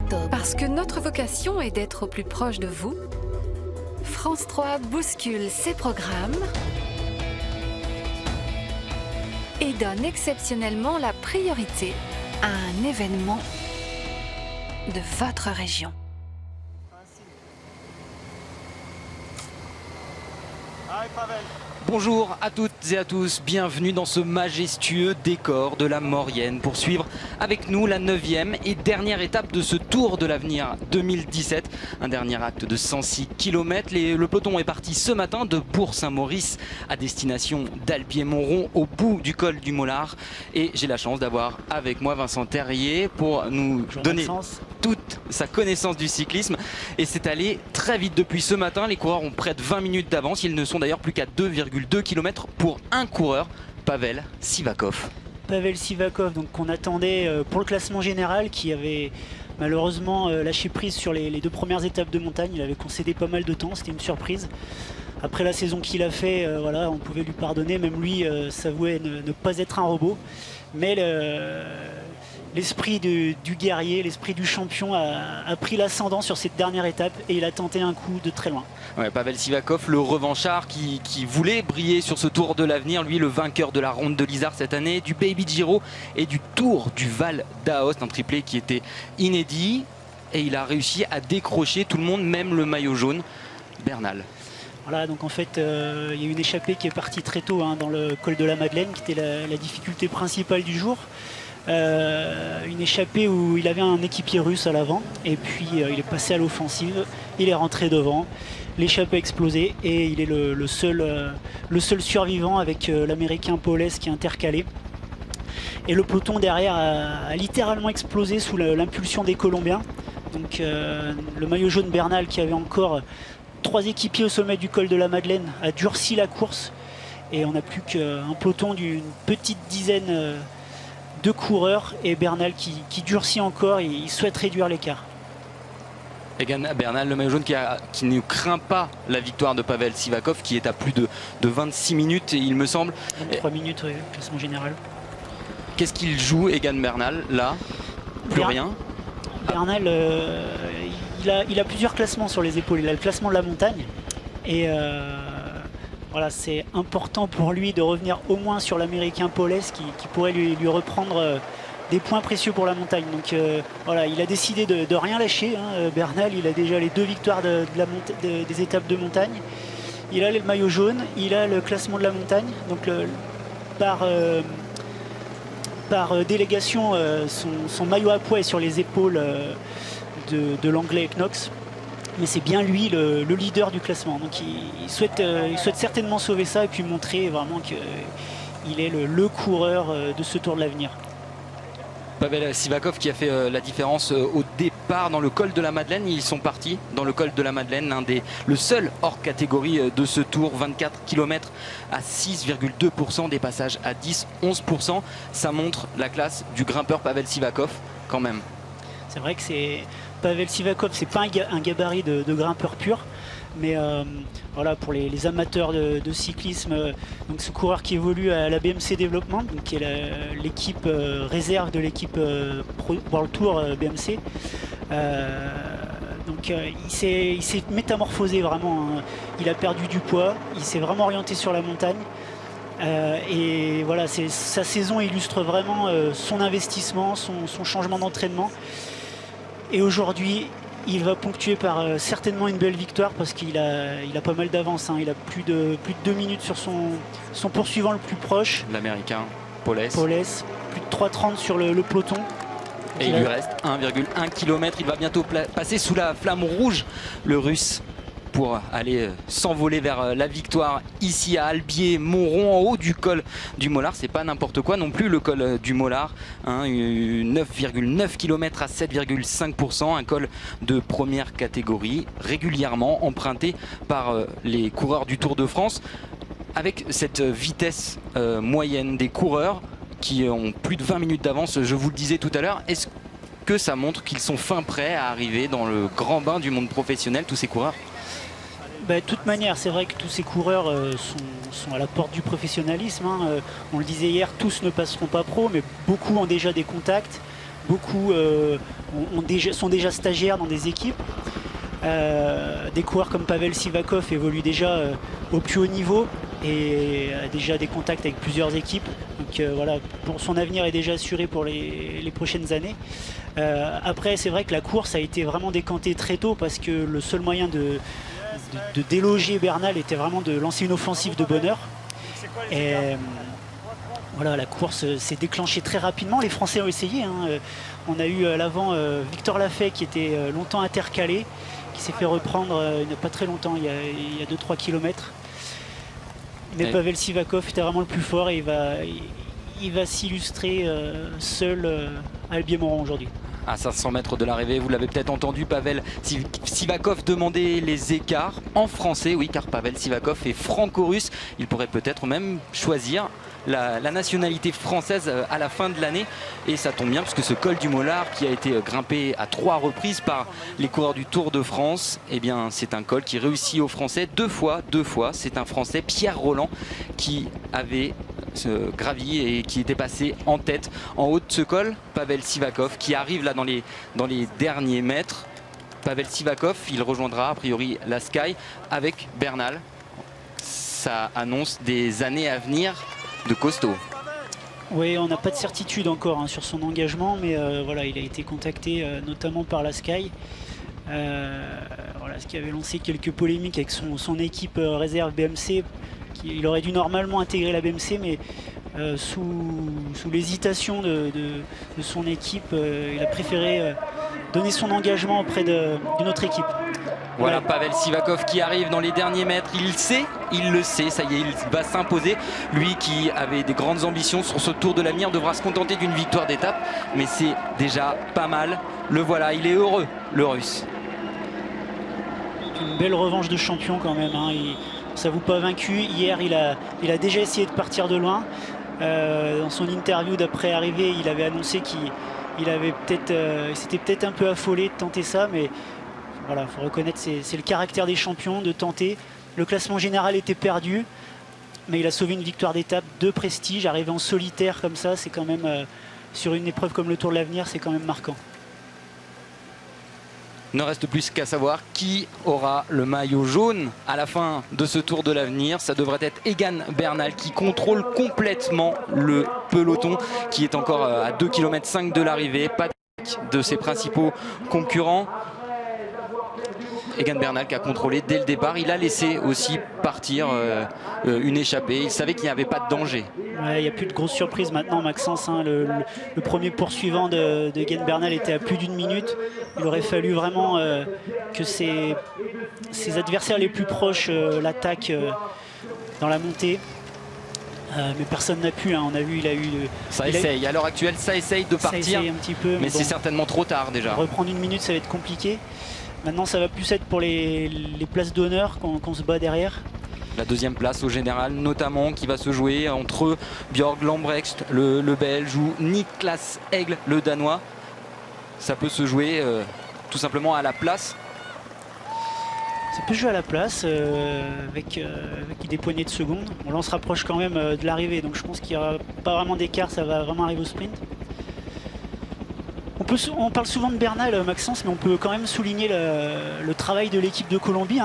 octobre. Parce que notre vocation est d'être au plus proche de vous, France 3 bouscule ses programmes et donne exceptionnellement la priorité à un événement de votre région. Bonjour à toutes et à tous, bienvenue dans ce majestueux décor de la Maurienne pour suivre avec nous la 9e et dernière étape de ce Tour de l'Avenir 2017. Un dernier acte de 106 km. Le peloton est parti ce matin de Bourg-Saint-Maurice à destination d'Albier-Montrond au bout du col du Mollard. Et j'ai la chance d'avoir avec moi Vincent Terrier pour nous donner toute sa connaissance du cyclisme. Et c'est allé très vite depuis ce matin. Les coureurs ont près de 20 minutes d'avance. Ils ne sont d'ailleurs plus qu'à 2,2 km pour un coureur, Pavel Sivakov. Pavel Sivakov, donc qu'on attendait pour le classement général, qui avait malheureusement lâché prise sur les deux premières étapes de montagne. Il avait concédé pas mal de temps, c'était une surprise. Après la saison qu'il a fait, voilà, on pouvait lui pardonner. Même lui s'avouait ne pas être un robot. Mais l'esprit du guerrier, l'esprit du champion a pris l'ascendant sur cette dernière étape et il a tenté un coup de très loin. Ouais, Pavel Sivakov, le revanchard qui voulait briller sur ce Tour de l'Avenir, lui le vainqueur de la Ronde de l'Isère cette année, du Baby Giro et du Tour du Val d'Aoste, un triplé qui était inédit et il a réussi à décrocher tout le monde, même le maillot jaune, Bernal. Voilà, donc en fait, il y a une échappée qui est partie très tôt dans le col de la Madeleine, qui était la difficulté principale du jour. Une échappée où il avait un équipier russe à l'avant et puis il est passé à l'offensive, il est rentré devant, l'échappée a explosé et il est le seul survivant avec l'américain Paules qui est intercalé. Et le peloton derrière a littéralement explosé sous l'impulsion des Colombiens. Donc le maillot jaune Bernal, qui avait encore 3 équipiers au sommet du col de la Madeleine, a durci la course et on n'a plus qu'un peloton d'une petite dizaine de coureurs et Bernal qui durcit encore et il souhaite réduire l'écart. Egan Bernal, le maillot jaune qui ne craint pas la victoire de Pavel Sivakov, qui est à plus de 26 minutes, il me semble. 23 minutes, oui, classement général. Qu'est-ce qu'il joue, Egan Bernal, là? Plus rien. Bernal, il a plusieurs classements sur les épaules. Il a le classement de la montagne et voilà, c'est important pour lui de revenir au moins sur l'américain Paules qui pourrait lui reprendre des points précieux pour la montagne. Donc voilà, il a décidé de rien lâcher. Bernal, il a déjà les 2 victoires des étapes de montagne. Il a le maillot jaune, il a le classement de la montagne. Donc par délégation, son maillot à poids est sur les épaules de l'anglais Knox. Mais c'est bien lui le leader du classement. Donc il souhaite certainement sauver ça et puis montrer vraiment qu'il est le coureur de ce Tour de l'Avenir. Pavel Sivakov qui a fait la différence au départ dans le col de la Madeleine. Ils sont partis dans le col de la Madeleine, le seul hors catégorie de ce Tour, 24 km à 6,2%, des passages à 10-11%. Ça montre la classe du grimpeur Pavel Sivakov quand même. C'est vrai que Pavel Sivakov, c'est pas un gabarit de grimpeur pur, mais voilà, pour les amateurs de cyclisme, donc ce coureur qui évolue à la BMC Développement, donc qui est l'équipe réserve de l'équipe World Tour BMC. Donc il s'est métamorphosé vraiment, hein. Il a perdu du poids, il s'est vraiment orienté sur la montagne. Et voilà, sa saison illustre vraiment son investissement, son changement d'entraînement. Et aujourd'hui, il va ponctuer par certainement une belle victoire parce qu'il a pas mal d'avance. Il a plus de 2 minutes sur son poursuivant le plus proche. L'américain Paules. Plus de 3,30 sur le peloton. Et il lui reste 1,1 km. Il va bientôt passer sous la flamme rouge, le russe, pour aller s'envoler vers la victoire ici à Albier-Montrond, en haut du col du Mollard. C'est pas n'importe quoi non plus le col du Mollard, 9,9 km à 7,5%, un col de première catégorie régulièrement emprunté par les coureurs du Tour de France, avec cette vitesse moyenne des coureurs qui ont plus de 20 minutes d'avance, je vous le disais tout à l'heure. Est-ce que ça montre qu'ils sont fin prêts à arriver dans le grand bain du monde professionnel, tous ces coureurs? De toute manière, c'est vrai que tous ces coureurs sont à la porte du professionnalisme. On le disait hier, tous ne passeront pas pro, mais beaucoup ont déjà des contacts. beaucoup sont déjà stagiaires dans des équipes. Des coureurs comme Pavel Sivakov évoluent déjà au plus haut niveau et a déjà des contacts avec plusieurs équipes. Donc voilà, son avenir est déjà assuré pour les prochaines années. Après, c'est vrai que la course a été vraiment décantée très tôt parce que le seul moyen de déloger Bernal était vraiment de lancer une offensive de bonheur. Et voilà, la course s'est déclenchée très rapidement. Les Français ont essayé. On a eu à l'avant Victor Lafay qui était longtemps intercalé, qui s'est fait reprendre il n'y a pas très longtemps, il y a 2-3 km. Mais Pavel Sivakov était vraiment le plus fort et il va s'illustrer seul à Albier-Montron aujourd'hui. À 500 mètres de l'arrivée, vous l'avez peut-être entendu, Pavel Sivakov demander les écarts en français, oui, car Pavel Sivakov est franco-russe. Il pourrait peut-être même choisir la nationalité française à la fin de l'année. Et ça tombe bien, puisque ce col du Mollard, qui a été grimpé à 3 reprises par les coureurs du Tour de France, eh bien, c'est un col qui réussit aux Français deux fois. C'est un Français, Pierre Rolland, qui avait gravi et qui était passé en tête en haut de ce col. Pavel Sivakov qui arrive là dans les derniers mètres. Pavel Sivakov, il rejoindra a priori la Sky avec Bernal. Ça annonce des années à venir de costaud. Oui, on n'a pas de certitude encore sur son engagement, mais voilà, il a été contacté notamment par la Sky. Voilà, ce qui avait lancé quelques polémiques avec son équipe réserve BMC. Il aurait dû normalement intégrer la BMC, mais sous l'hésitation de son équipe, il a préféré donner son engagement auprès d'une autre équipe. Voilà, Pavel Sivakov qui arrive dans les derniers mètres. Il le sait, ça y est, il va s'imposer. Lui qui avait des grandes ambitions sur ce Tour de l'Avenir devra se contenter d'une victoire d'étape, mais c'est déjà pas mal. Le voilà, il est heureux, le Russe. Une belle revanche de champion quand même. Il ne s'avoue pas vaincu. Hier, il a déjà essayé de partir de loin. Dans son interview d'après arrivée, il avait annoncé qu'il s'était peut-être un peu affolé de tenter ça, mais voilà, faut reconnaître, c'est le caractère des champions de tenter. Le classement général était perdu, mais il a sauvé une victoire d'étape de prestige. Arriver en solitaire comme ça, c'est quand même sur une épreuve comme le Tour de l'Avenir, c'est quand même marquant. Ne reste plus qu'à savoir qui aura le maillot jaune à la fin de ce Tour de l'Avenir. Ça devrait être Egan Bernal qui contrôle complètement le peloton, qui est encore à 2,5 km de l'arrivée. Pas de ses principaux concurrents. Egan Bernal qui a contrôlé dès le départ. Il a laissé aussi partir une échappée. Il savait qu'il n'y avait pas de danger. Ouais, il n'y a plus de grosses surprises maintenant, Maxence. Le premier poursuivant de Egan Bernal était à plus d'1 minute. Il aurait fallu vraiment que ses adversaires les plus proches l'attaquent dans la montée. Mais personne n'a pu. On a vu, il a eu. Ça essaye. À l'heure actuelle, ça essaye de partir. Ça essaye un petit peu. Mais bon, c'est certainement trop tard déjà. Reprendre 1 minute, ça va être compliqué. Maintenant, ça va plus être pour les places d'honneur qu'on se bat derrière. La deuxième place au général, notamment, qui va se jouer entre Björg Lambrecht, le Belge, ou Niklas Egl, le Danois. Ça peut se jouer tout simplement à la place. Ça peut jouer à la place avec des poignées de secondes. Bon, là, on se rapproche quand même de l'arrivée, donc je pense qu'il n'y aura pas vraiment d'écart, ça va vraiment arriver au sprint. On parle souvent de Bernal, Maxence, mais on peut quand même souligner le travail de l'équipe de Colombie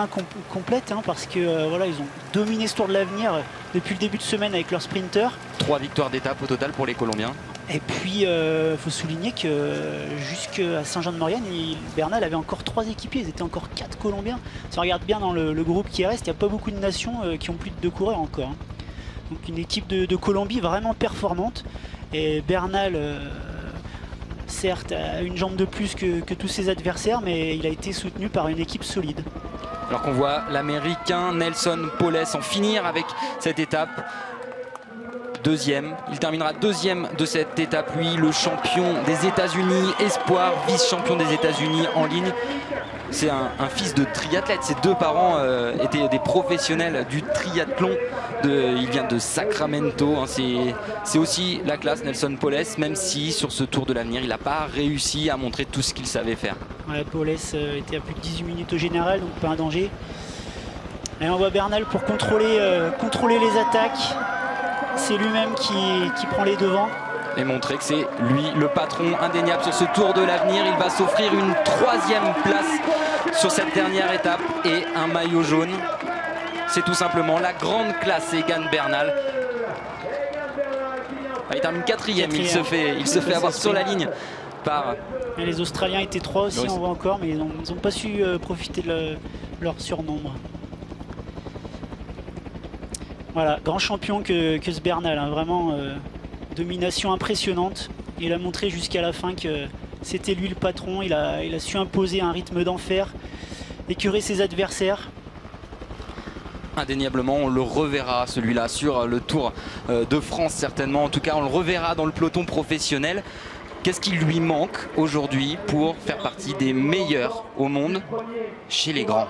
complète, parce que voilà, ils ont dominé ce Tour de l'Avenir depuis le début de semaine avec leurs sprinters. 3 victoires d'étape au total pour les Colombiens. Et puis, il faut souligner que jusqu'à Saint-Jean-de-Maurienne, Bernal avait encore 3 équipiers, ils étaient encore 4 Colombiens. Si on regarde bien dans le groupe qui reste, il n'y a pas beaucoup de nations qui ont plus de 2 coureurs encore. Donc une équipe de Colombie vraiment performante. Et Bernal... certes, a une jambe de plus que tous ses adversaires, mais il a été soutenu par une équipe solide. Alors qu'on voit l'Américain Nelson Poles en finir avec cette étape. Deuxième, il terminera deuxième de cette étape, lui, le champion des États-Unis, espoir, vice-champion des États-Unis en ligne. C'est un fils de triathlète. Ses 2 parents étaient des professionnels du triathlon. Il vient de Sacramento. C'est aussi la classe, Nelson Poles, même si sur ce Tour de l'Avenir, il n'a pas réussi à montrer tout ce qu'il savait faire. Ouais, Poles était à plus de 18 minutes au général, donc pas un danger. Et on voit Bernal pour contrôler les attaques. C'est lui-même qui prend les devants. et montrer que c'est lui le patron indéniable sur ce Tour de l'Avenir. Il va s'offrir une 3e place sur cette dernière étape et un maillot jaune. C'est tout simplement la grande classe Egan Bernal. Il termine 4e, il se fait avoir sur la ligne par... Et les Australiens étaient 3 aussi, on voit encore, mais ils n'ont pas su profiter de leur surnombre. Voilà, grand champion que ce Bernal, hein, vraiment domination impressionnante. Il a montré jusqu'à la fin que c'était lui le patron. Il a su imposer un rythme d'enfer, écurer ses adversaires. Indéniablement, on le reverra celui-là sur le Tour de France certainement. En tout cas, on le reverra dans le peloton professionnel. Qu'est-ce qui lui manque aujourd'hui pour faire partie des meilleurs au monde chez les grands?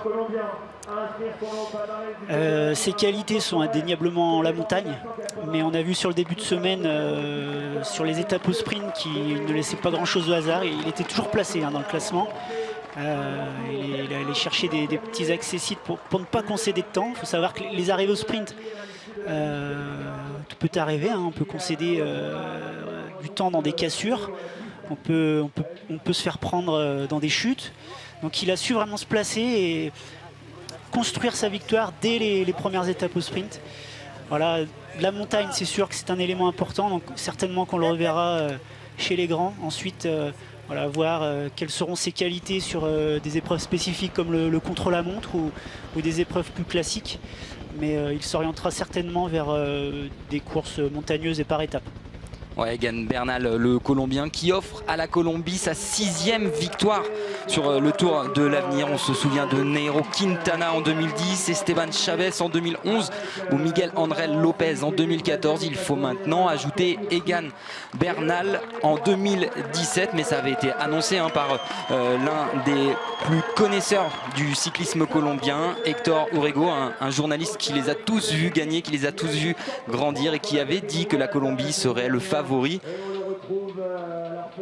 Ses qualités sont indéniablement la montagne, mais on a vu sur le début de semaine, sur les étapes au sprint, qu'il ne laissait pas grand-chose au hasard. Il était toujours placé dans le classement. Il allait chercher des petits accessites pour ne pas concéder de temps. Il faut savoir que les arrivées au sprint, tout peut arriver, hein. On peut concéder du temps dans des cassures. On peut se faire prendre dans des chutes. Donc il a su vraiment se placer et construire sa victoire dès les premières étapes au sprint. Voilà, la montagne, c'est sûr que c'est un élément important. Donc certainement qu'on le reverra chez les grands. Ensuite, voilà, voir quelles seront ses qualités sur des épreuves spécifiques comme le contre-la-montre ou des épreuves plus classiques. Mais il s'orientera certainement vers des courses montagneuses et par étapes. Ouais, Egan Bernal, le Colombien, qui offre à la Colombie sa 6e victoire sur le Tour de l'Avenir. On se souvient de Nairo Quintana en 2010, Esteban Chavez en 2011 ou Miguel André Lopez en 2014. Il faut maintenant ajouter Egan Bernal en 2017, mais ça avait été annoncé par l'un des plus connaisseurs du cyclisme colombien, Héctor Urrego, un journaliste qui les a tous vus gagner, qui les a tous vus grandir et qui avait dit que la Colombie serait le favori.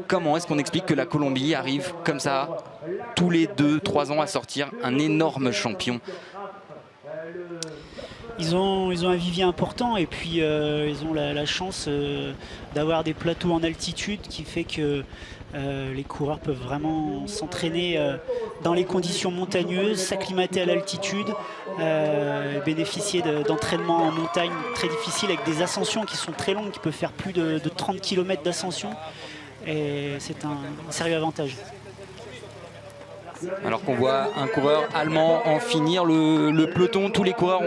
Comment est-ce qu'on explique que la Colombie arrive comme ça tous les 2-3 ans à sortir un énorme champion? Ils ont un vivier important et puis ils ont la chance d'avoir des plateaux en altitude qui fait que les coureurs peuvent vraiment s'entraîner dans les conditions montagneuses, s'acclimater à l'altitude, bénéficier d'entraînements en montagne très difficiles avec des ascensions qui sont très longues, qui peuvent faire plus de 30 km d'ascension. Et c'est un sérieux avantage. Alors qu'on voit un coureur allemand en finir le peloton, tous les coureurs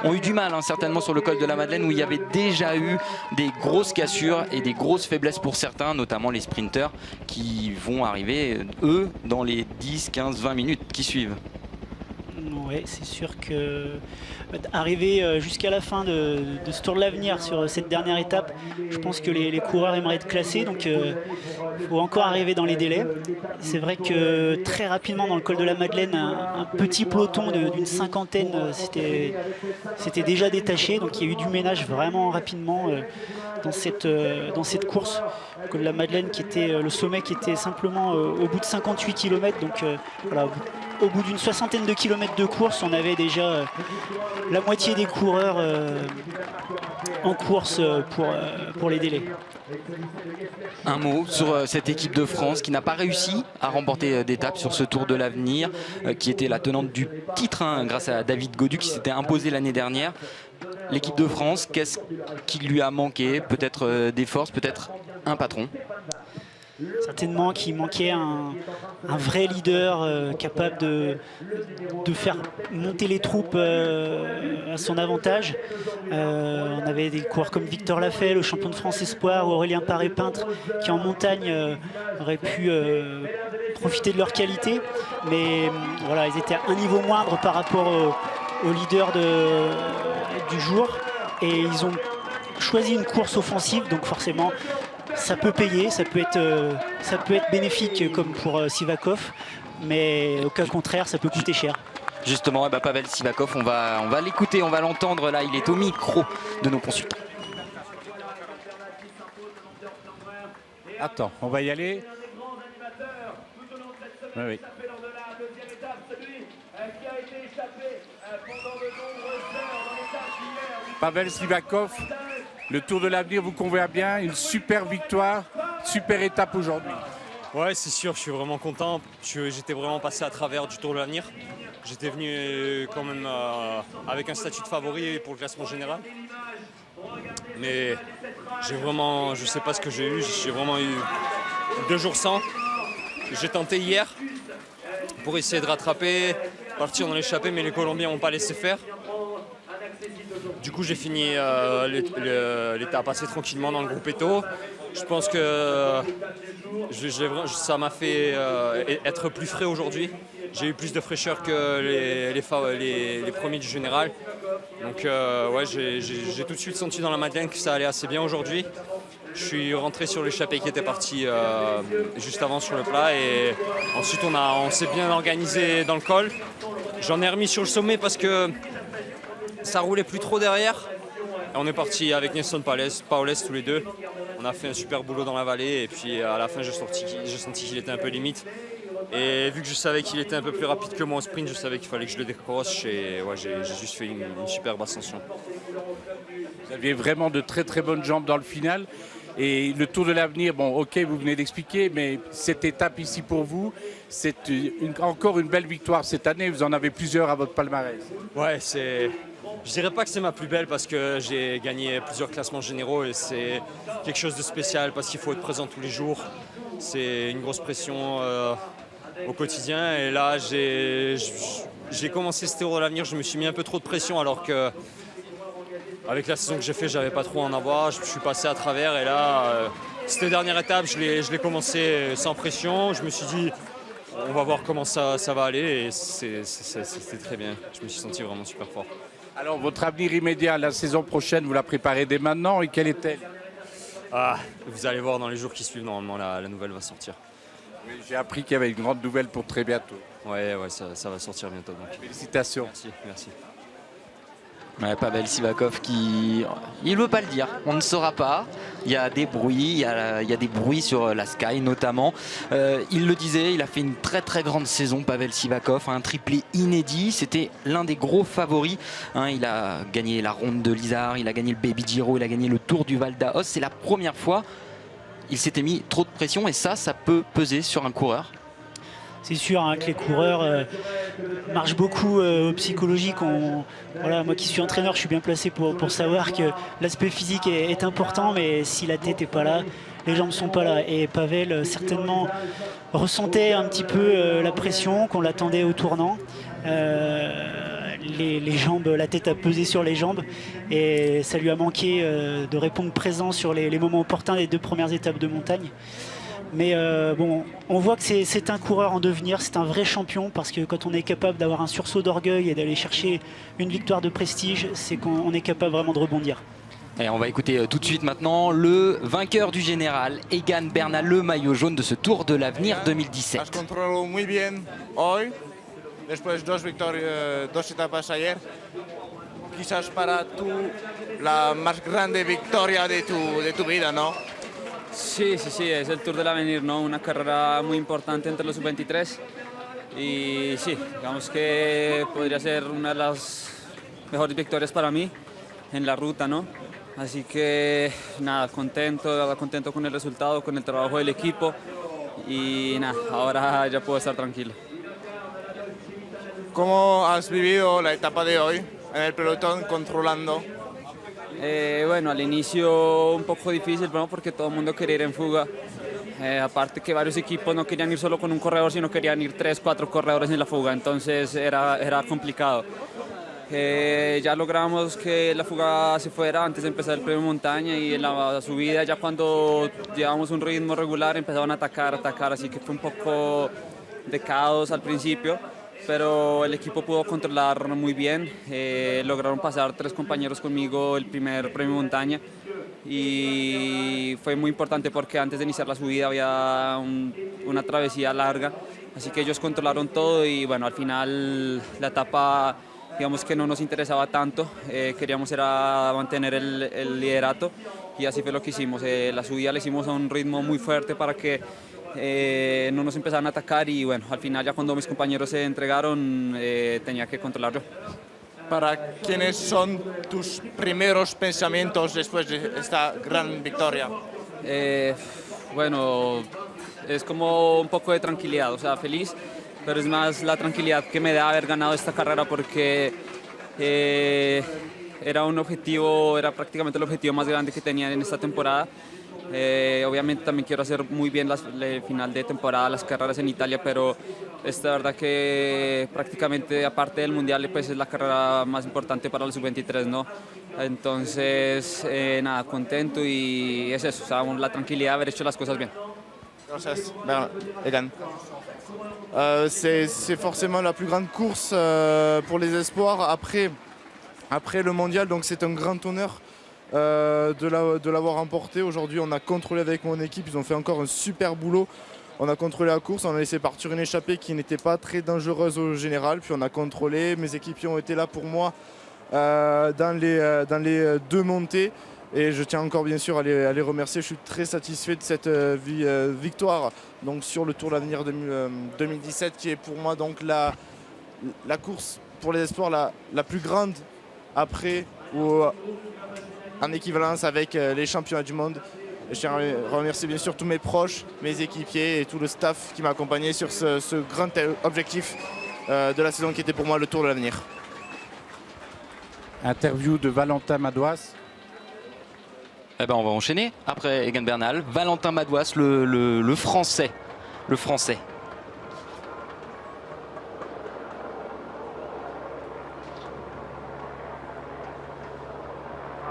ont eu du mal certainement sur le col de la Madeleine où il y avait déjà eu des grosses cassures et des grosses faiblesses pour certains, notamment les sprinteurs qui vont arriver eux dans les 10, 15, 20 minutes qui suivent. Oui, c'est sûr que arriver jusqu'à la fin de ce Tour de l'Avenir sur cette dernière étape, je pense que les coureurs aimeraient être classés, donc il faut encore arriver dans les délais. C'est vrai que très rapidement dans le col de la Madeleine, un petit peloton d'une cinquantaine s'était déjà détaché, donc il y a eu du ménage vraiment rapidement dans cette course. Le col de la Madeleine qui était le sommet qui était simplement au bout de 58 km, donc voilà. Au bout d'une soixantaine de kilomètres de course, on avait déjà la moitié des coureurs en course pour les délais. Un mot sur cette équipe de France qui n'a pas réussi à remporter d'étape sur ce Tour de l'Avenir, qui était la tenante du titre grâce à David Gaudu qui s'était imposé l'année dernière. L'équipe de France, qu'est-ce qui lui a manqué? Peut-être des forces, peut-être un patron? Certainement qu'il manquait un vrai leader capable de faire monter les troupes à son avantage. On avait des coureurs comme Victor Lafay, le champion de France Espoir, ou Aurélien Paré-Peintre, qui en montagne auraient pu profiter de leur qualité. Mais voilà, ils étaient à un niveau moindre par rapport au leader du jour. Et ils ont choisi une course offensive, donc forcément ça peut payer, ça peut être bénéfique comme pour Sivakov, mais au cas contraire ça peut coûter cher. Justement, Pavel Sivakov, on va l'écouter, on va l'entendre là, il est au micro de nos consultants. Attends, on va y aller. Oui. Pavel Sivakov Le Tour de l'Avenir vous convient bien, une super victoire, super étape aujourd'hui. Ouais, c'est sûr, je suis vraiment content. J'étais vraiment passé à travers du Tour de l'Avenir. J'étais venu quand même avec un statut de favori pour le classement général. Mais je sais pas ce que j'ai eu, j'ai vraiment eu 2 jours sans. J'ai tenté hier pour essayer de rattraper, partir dans l'échappée, mais les Colombiens m'ont pas laissé faire. Du coup, j'ai fini l'étape assez tranquillement dans le groupe Eto. Je pense que ça m'a fait être plus frais aujourd'hui. J'ai eu plus de fraîcheur que les premiers du général. Donc ouais, j'ai tout de suite senti dans la Madeleine que ça allait assez bien aujourd'hui. Je suis rentré sur l'échappée qui était parti juste avant sur le plat et ensuite on s'est bien organisé dans le col. J'en ai remis sur le sommet parce que ça roulait plus trop derrière. Et on est parti avec Nelson Paoles tous les deux. On a fait un super boulot dans la vallée et puis à la fin j'ai senti qu'il était un peu limite. Et vu que je savais qu'il était un peu plus rapide que moi au sprint, je savais qu'il fallait que je le décroche et ouais, j'ai juste fait une superbe ascension. Vous aviez vraiment de très très bonnes jambes dans le final. Et le Tour de l'Avenir, bon ok, vous venez d'expliquer, mais cette étape ici pour vous, c'est encore une belle victoire cette année. Vous en avez plusieurs à votre palmarès. Ouais, je dirais pas que c'est ma plus belle parce que j'ai gagné plusieurs classements généraux et c'est quelque chose de spécial parce qu'il faut être présent tous les jours. C'est une grosse pression au quotidien et là j'ai commencé ce Tour de l'Avenir, je me suis mis un peu trop de pression alors que avec la saison que j'ai fait, j'avais pas trop à en avoir. Je suis passé à travers et là, cette dernière étape, je l'ai commencé sans pression. Je me suis dit, on va voir comment ça va aller et c'était très bien. Je me suis senti vraiment super fort. Alors, votre avenir immédiat, la saison prochaine, vous la préparez dès maintenant et quelle est-elle? Vous allez voir dans les jours qui suivent, normalement, la nouvelle va sortir. Oui, j'ai appris qu'il y avait une grande nouvelle pour très bientôt. Ouais, ça va sortir bientôt. Donc. Félicitations. Merci. Ouais, Pavel Sivakov il ne veut pas le dire, on ne saura pas. Il y a des bruits, il y a des bruits sur la Sky notamment. Il le disait, il a fait une très très grande saison, Pavel Sivakov, un triplé inédit. C'était l'un des gros favoris. Il a gagné la ronde de l'Isère, il a gagné le Baby Giro, il a gagné le Tour du Val d'Aoste. C'est la première fois. Il s'était mis trop de pression et ça peut peser sur un coureur. C'est sûr que les coureurs marchent beaucoup au psychologique. Voilà, moi qui suis entraîneur, je suis bien placé pour savoir que l'aspect physique est important, mais si la tête n'est pas là, les jambes ne sont pas là. Et Pavel certainement ressentait un petit peu la pression, qu'on l'attendait au tournant. Les jambes, la tête a pesé sur les jambes et ça lui a manqué de répondre présent sur les moments opportuns des 2 premières étapes de montagne. Mais bon, on voit que c'est un coureur en devenir, c'est un vrai champion parce que quand on est capable d'avoir un sursaut d'orgueil et d'aller chercher une victoire de prestige, c'est qu'on est capable vraiment de rebondir. Et on va écouter tout de suite maintenant le vainqueur du général, Egan Bernal, le maillot jaune de ce Tour de l'Avenir 2017. Has controlado muy bien hoy, después 2 etapas ayer. Quizás para tú la más grande victoria de tu vida, ¿no? Sí, es el Tour del Avenir, ¿no? Una carrera muy importante entre los sub-23 y sí, digamos que podría ser una de las mejores victorias para mí en la ruta, ¿no? Así que nada, contento con el resultado, con el trabajo del equipo y nada, ahora ya puedo estar tranquilo. ¿Cómo has vivido la etapa de hoy en el pelotón controlando? Bueno, al inicio un poco difícil, ¿no? Porque todo el mundo quería ir en fuga. Aparte que varios equipos no querían ir solo con un corredor, sino querían ir 3, 4 corredores en la fuga, entonces era complicado. Ya logramos que la fuga se fuera antes de empezar el premio montaña y en la subida ya cuando llevamos un ritmo regular empezaban a atacar, así que fue un poco de caos al principio. Pero el equipo pudo controlar muy bien, lograron pasar 3 compañeros conmigo el primer premio montaña y fue muy importante porque antes de iniciar la subida había una travesía larga, así que ellos controlaron todo y bueno, al final la etapa digamos que no nos interesaba tanto, queríamos era mantener el liderato y así fue lo que hicimos. La subida la hicimos a un ritmo muy fuerte para que no nos empezaron a atacar y bueno, al final ya cuando mis compañeros se entregaron tenía que controlar yo. ¿Para quiénes son tus primeros pensamientos después de esta gran victoria? Bueno, es como un poco de tranquilidad, o sea, feliz, pero es más la tranquilidad que me da haber ganado esta carrera porque era un objetivo, era prácticamente el objetivo más grande que tenía en esta temporada. Obviamente también quiero hacer muy bien el final de temporada, las carreras en Italia, pero es la verdad que prácticamente aparte del Mundial pues es la carrera más importante para el Sub-23, ¿no? Entonces, nada, contento y es eso, o sea, la tranquilidad de haber hecho las cosas bien. Gracias, Egan. C'est forcément la plus grande course pour les espoirs après le mondial, donc c'est un grand honneur de l'avoir remporté. Aujourd'hui, on a contrôlé avec mon équipe, ils ont fait encore un super boulot. On a contrôlé la course, on a laissé partir une échappée qui n'était pas très dangereuse au général, puis on a contrôlé, mes équipiers ont été là pour moi dans les deux montées. Et je tiens encore bien sûr à les remercier. Je suis très satisfait de cette victoire donc, sur le Tour de l'Avenir 2017 qui est pour moi donc la course pour les espoirs la plus grande après ou en équivalence avec les championnats du monde. Je tiens à remercier bien sûr tous mes proches, mes équipiers et tout le staff qui m'a accompagné sur ce grand objectif de la saison qui était pour moi le Tour de l'Avenir. Interview de Valentin Madouas. Eh ben on va enchaîner après Egan Bernal. Valentin Madouas, le français. Le français.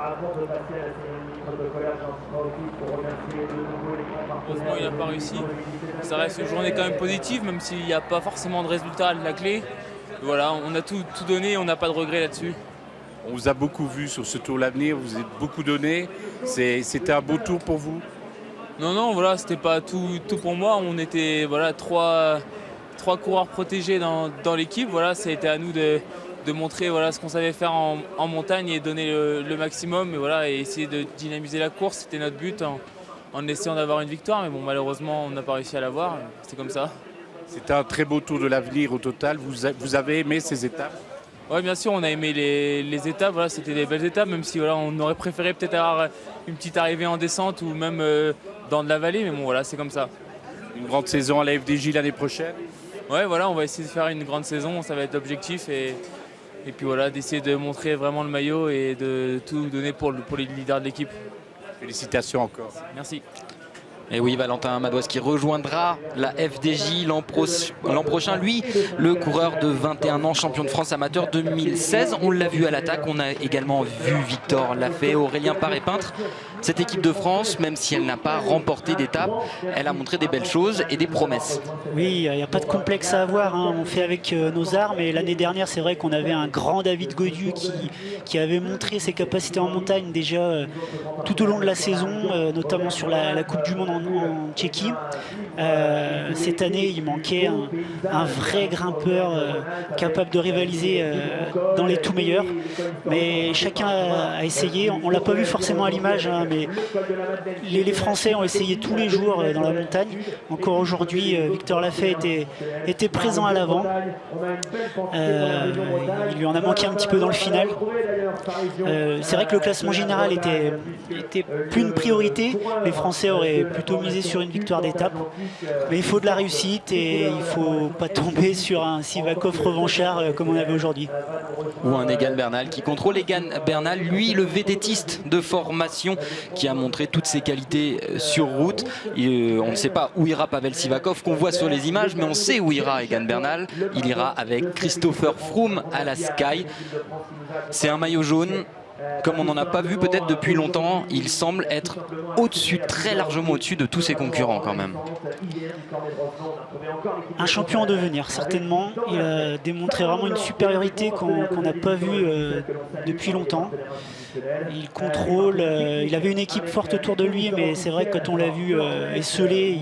Avant de passer à la cérémonie protocolaire, j'en profite pour remercier de nouveau les partenaires. Heureusement, il n'a pas réussi. Ça reste une journée quand même positive, même s'il n'y a pas forcément de résultat à la clé. Voilà, on a tout donné, on n'a pas de regret là-dessus. On vous a beaucoup vu sur ce Tour l'Avenir, vous avez beaucoup donné. C'était un beau tour pour vous? Non, voilà, c'était pas tout pour moi. On était voilà, trois coureurs protégés dans l'équipe. Voilà, ça a été à nous de montrer voilà, ce qu'on savait faire en montagne et donner le maximum. Et, voilà, et essayer de dynamiser la course, c'était notre but en essayant d'avoir une victoire. Mais bon, malheureusement, on n'a pas réussi à l'avoir. C'était comme ça. C'était un très beau Tour de l'Avenir au total. Vous avez aimé ces étapes? Oui, bien sûr, on a aimé les étapes. Voilà, c'était des belles étapes, même si voilà, on aurait préféré peut-être avoir une petite arrivée en descente ou même dans de la vallée. Mais bon, voilà, c'est comme ça. Une grande saison à la FDJ l'année prochaine? Ouais, voilà, on va essayer de faire une grande saison. Ça va être l'objectif. Et puis voilà, d'essayer de montrer vraiment le maillot et de tout donner pour les leaders de l'équipe. Félicitations encore. Merci. Et oui, Valentin Madouas qui rejoindra la FDJ l'an prochain. Lui, le coureur de 21 ans, champion de France amateur 2016. On l'a vu à l'attaque. On a également vu Victor Lafay, Aurélien Paré-Peintre. Cette équipe de France, même si elle n'a pas remporté d'étape, elle a montré des belles choses et des promesses. Oui, il n'y a pas de complexe à avoir. Hein. On fait avec nos armes. Et l'année dernière, c'est vrai qu'on avait un grand David Gaudu qui avait montré ses capacités en montagne déjà tout au long de la saison, notamment sur la Coupe du Monde en Tchéquie. Cette année, il manquait un vrai grimpeur capable de rivaliser dans les tout meilleurs. Mais chacun a essayé. On ne l'a pas vu forcément à l'image, hein, mais les Français ont essayé tous les jours dans la montagne. Encore aujourd'hui, Victor Lafay était présent à l'avant. Il lui en a manqué un petit peu dans le final. C'est vrai que le classement général était plus une priorité. Les Français auraient plutôt misé sur une victoire d'étape. Mais il faut de la réussite et il ne faut pas tomber sur un Sivakov revanchard comme on avait aujourd'hui. Ou un Egan Bernal qui contrôle. Egan Bernal, lui, le vététiste de formation qui a montré toutes ses qualités sur route. On ne sait pas où ira Pavel Sivakov qu'on voit sur les images, mais on sait où ira Egan Bernal. Il ira avec Christopher Froome à la Sky. C'est un maillot jaune. Comme on n'en a pas vu peut-être depuis longtemps, il semble être au-dessus, très largement au-dessus de tous ses concurrents quand même. Un champion en devenir, certainement. Il a démontré vraiment une supériorité qu'on n'a pas vue depuis longtemps. Il contrôle, il avait une équipe forte autour de lui, mais c'est vrai que quand on l'a vu esselé,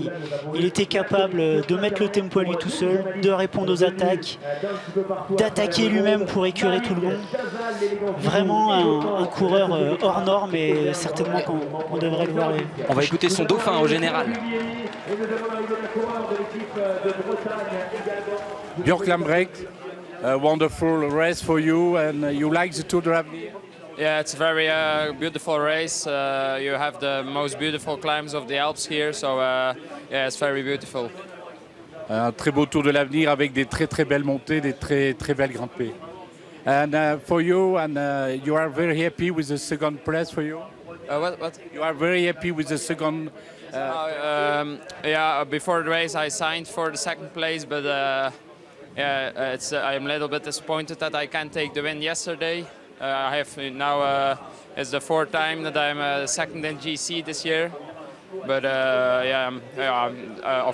il était capable de mettre le tempo à lui tout seul, de répondre aux attaques, d'attaquer lui-même pour écurer tout le monde. Vraiment un coureur hors norme et certainement qu'on devrait le voir. On va écouter son dauphin au général. Björk Lambrecht, A wonderful race for you, and you like the Tour de l'Avenir? Yeah, it's a very beautiful race. You have the most beautiful climbs of the Alps here, so yeah, it's very beautiful. Un très beau Tour de l'Avenir avec des très très belles montées, des très très belles grimpées. And for you, and you are very happy with the second place for you? What? You are very happy with the second. Yeah, before the race I signed for the second place, but yeah, I'm a little bit disappointed that I can't take the win yesterday. I have now it's the fourth time that I'm second in GC this year, but of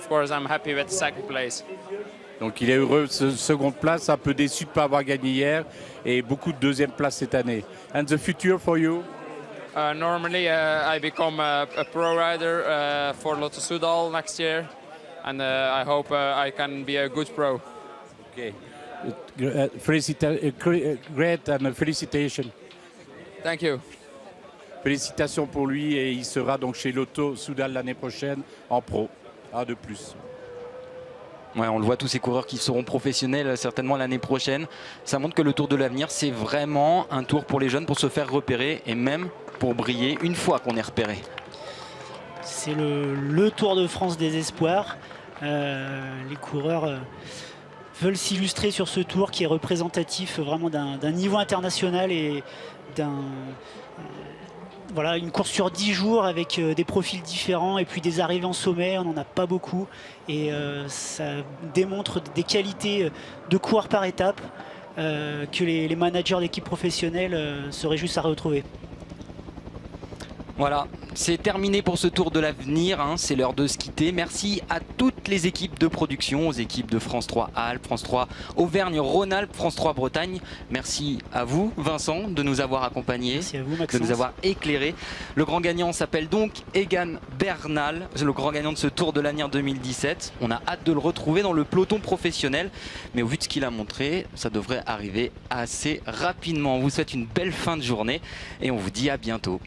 course I'm happy with the second place. Donc il est heureux de seconde place, un peu déçu de ne pas avoir gagné hier et beaucoup de deuxième place cette année. And the future for you? Normally I become a pro rider for Lotto Soudal next year, and I hope I can be a good pro. Okay. Great and félicitations. Thank you. Félicitations pour lui et il sera donc chez Lotto Soudal l'année prochaine en pro. Un de plus. Ouais, on le voit, tous ces coureurs qui seront professionnels certainement l'année prochaine. Ça montre que le Tour de l'Avenir, c'est vraiment un tour pour les jeunes pour se faire repérer et même pour briller une fois qu'on est repéré. C'est le Tour de France des espoirs. Les coureurs veulent s'illustrer sur ce tour qui est représentatif vraiment d'un niveau international et voilà, une course sur 10 jours avec des profils différents et puis des arrivées en sommet, on n'en a pas beaucoup et ça démontre des qualités de coureurs par étape que les managers d'équipes professionnelles se réjouissent à retrouver. Voilà, c'est terminé pour ce Tour de l'Avenir, hein, c'est l'heure de se quitter. Merci à toutes les équipes de production, aux équipes de France 3 Alpes, France 3 Auvergne-Rhône-Alpes, France 3 Bretagne. Merci à vous, Vincent, de nous avoir accompagnés, merci à vous, de nous avoir éclairés. Le grand gagnant s'appelle donc Egan Bernal, le grand gagnant de ce Tour de l'Avenir 2017. On a hâte de le retrouver dans le peloton professionnel, mais au vu de ce qu'il a montré, ça devrait arriver assez rapidement. On vous souhaite une belle fin de journée et on vous dit à bientôt.